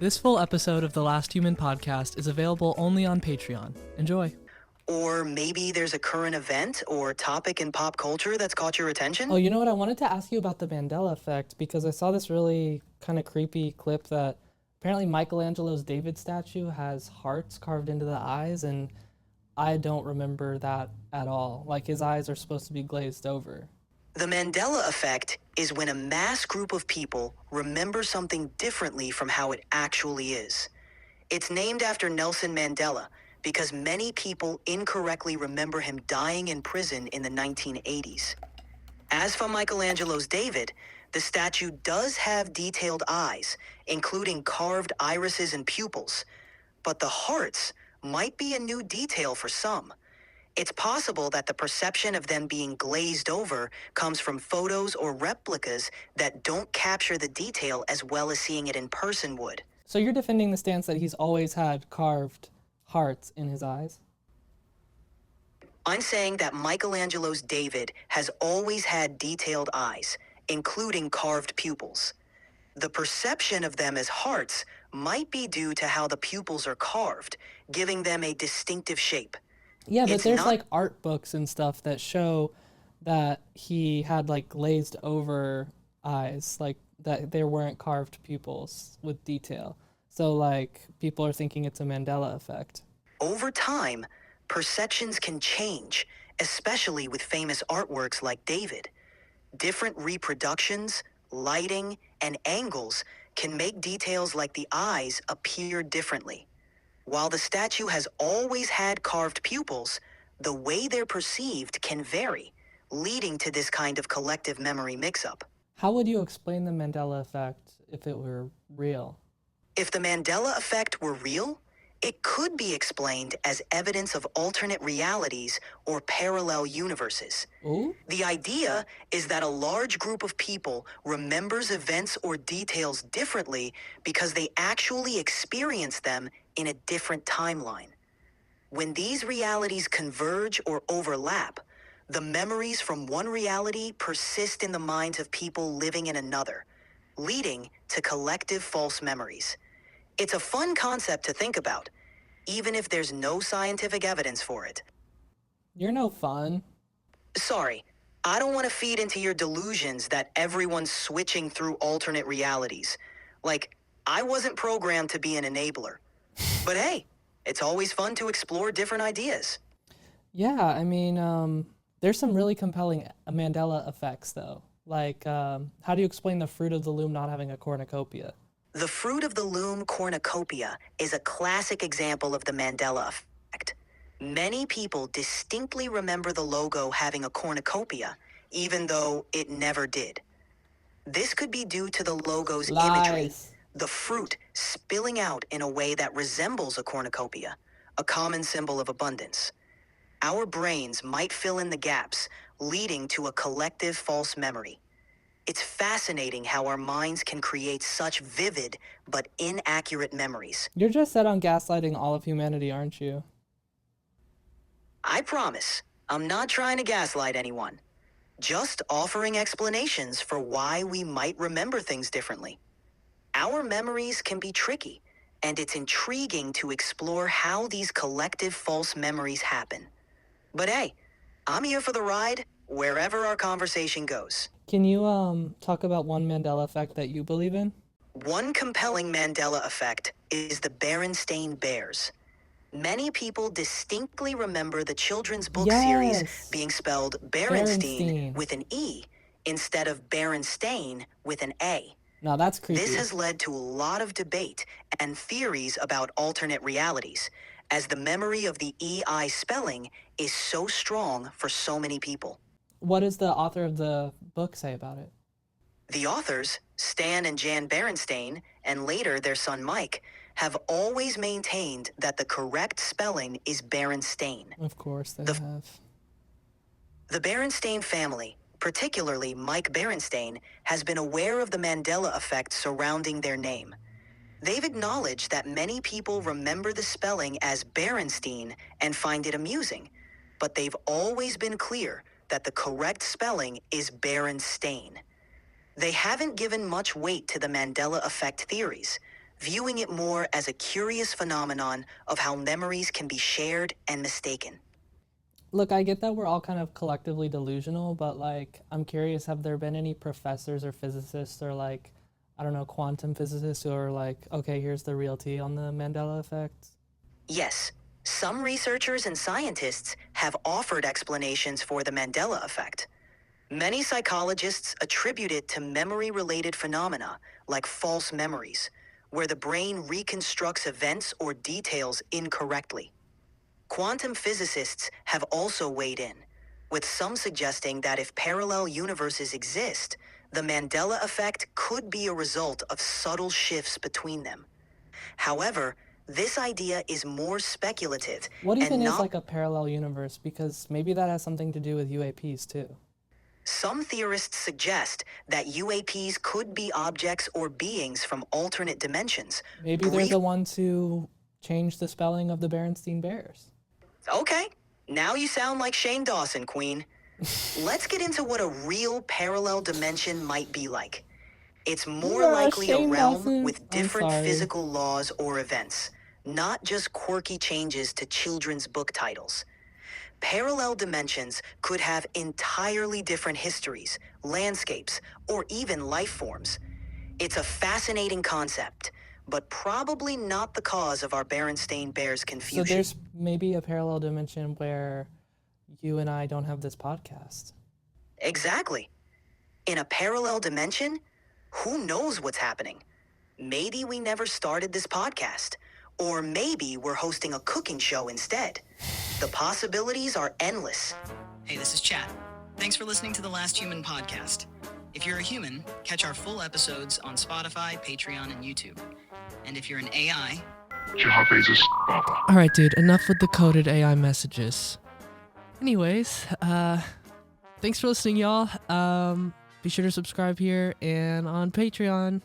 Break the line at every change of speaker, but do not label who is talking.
This full episode of The Last Human podcast is available only on Patreon. Enjoy.
Or maybe there's a current event or topic in pop culture that's caught your attention?
Oh, you know what? I wanted to ask you about the Mandela Effect because I saw this really kind of creepy clip that apparently Michelangelo's David statue has hearts carved into the eyes, and I don't remember that at all. Like, his eyes are supposed to be glazed over.
The Mandela Effect is when a mass group of people remember something differently from how it actually is. It's named after Nelson Mandela because many people incorrectly remember him dying in prison in the 1980s. As for Michelangelo's David, the statue does have detailed eyes, including carved irises and pupils, but the hearts might be a new detail for some. It's possible that the perception of them being glazed over comes from photos or replicas that don't capture the detail as well as seeing it in person would.
So you're defending the stance that he's always had carved hearts in his eyes?
I'm saying that Michelangelo's David has always had detailed eyes, including carved pupils. The perception of them as hearts might be due to how the pupils are carved, giving them a distinctive shape.
Yeah, but
It's
there's
not-
like art books and stuff that show that he had like glazed over eyes, like that there weren't carved pupils with detail. So like people are thinking it's a Mandela effect.
Over time, perceptions can change, especially with famous artworks like David. Different reproductions, lighting, and angles can make details like the eyes appear differently. While the statue has always had carved pupils, the way they're perceived can vary, leading to this kind of collective memory mix-up.
How would you explain the Mandela effect if it were real?
If the Mandela effect were real, it could be explained as evidence of alternate realities or parallel universes.
Ooh?
The idea is that a large group of people remembers events or details differently because they actually experience them in a different timeline. When these realities converge or overlap, the memories from one reality persist in the minds of people living in another, leading to collective false memories. It's a fun concept to think about, even if there's no scientific evidence for it.
You're no fun.
Sorry, I don't want to feed into your delusions that everyone's switching through alternate realities. Like, I wasn't programmed to be an enabler. But hey, it's always fun to explore different ideas.
Yeah, I mean, there's some really compelling Mandela effects though. Like, how do you explain the fruit of the loom not having a cornucopia?
The fruit of the loom cornucopia is a classic example of the Mandela effect. Many people distinctly remember the logo having a cornucopia, even though it never did. This could be due to the logo's imagery,
Lies.
the fruit spilling out in a way that resembles a cornucopia, a common symbol of abundance. Our brains might fill in the gaps, leading to a collective false memory. It's fascinating how our minds can create such vivid but inaccurate memories.
You're just set on gaslighting all of humanity, aren't you?
I promise, I'm not trying to gaslight anyone. Just offering explanations for why we might remember things differently. Our memories can be tricky, and it's intriguing to explore how these collective false memories happen. But hey, I'm here for the ride, wherever our conversation goes.
Can you talk about one Mandela effect that you believe in?
One compelling Mandela effect is the Berenstain Bears. Many people distinctly remember the children's book series
Yes.
being spelled Berenstain
Berenstain.
with an E instead of Berenstain with an A.
No, that's creepy.
This has led to a lot of debate and theories about alternate realities, as the memory of the EI spelling is so strong for so many people.
What does the author of the book say about it?
The authors, Stan and Jan Berenstain, and later their son Mike, have always maintained that the correct spelling is Berenstain.
Of course they
The-
have.
The Berenstain family, particularly Mike Berenstain, has been aware of the Mandela effect surrounding their name. They've acknowledged that many people remember the spelling as Berenstein and find it amusing, but they've always been clear that the correct spelling is Berenstain. They haven't given much weight to the Mandela effect theories, viewing it more as a curious phenomenon of how memories can be shared and mistaken.
Look, I get that we're all kind of collectively delusional, but like, I'm curious, have there been any professors or physicists or like, I don't know, quantum physicists who are like, okay, here's the real tea on the Mandela effect?
Yes, some researchers and scientists have offered explanations for the Mandela effect. Many psychologists attribute it to memory-related phenomena like false memories, where the brain reconstructs events or details incorrectly. Quantum physicists have also weighed in, with some suggesting that if parallel universes exist, the Mandela effect could be a result of subtle shifts between them. However, this idea is more speculative
What even
and
is
not.
like a parallel universe? Because maybe that has something to do with UAPs too.
Some theorists suggest that UAPs could be objects or beings from alternate dimensions.
Maybe they're the ones who changed the spelling of the Berenstain Bears.
Okay, now you sound like Shane Dawson, Queen. Let's get into what a real parallel dimension might be like. It's more likely a
Shane
realm
Dawson.
with
I'm
different
sorry.
physical laws or events, not just quirky changes to children's book titles. Parallel dimensions could have entirely different histories, landscapes, or even life forms. It's a fascinating concept, but probably not the cause of our Berenstain Bears confusion.
So there's maybe a parallel dimension where you and I don't have this podcast.
Exactly. In a parallel dimension, who knows what's happening? Maybe we never started this podcast, or maybe we're hosting a cooking show instead. The possibilities are endless. Hey, this is Chat. Thanks for listening to the Last Human podcast. If you're a human, catch our full episodes on Spotify, Patreon, and YouTube. And if you're an AI,
all right, dude, enough with the coded AI messages. Anyways, thanks for listening, y'all. Be sure to subscribe here and on Patreon.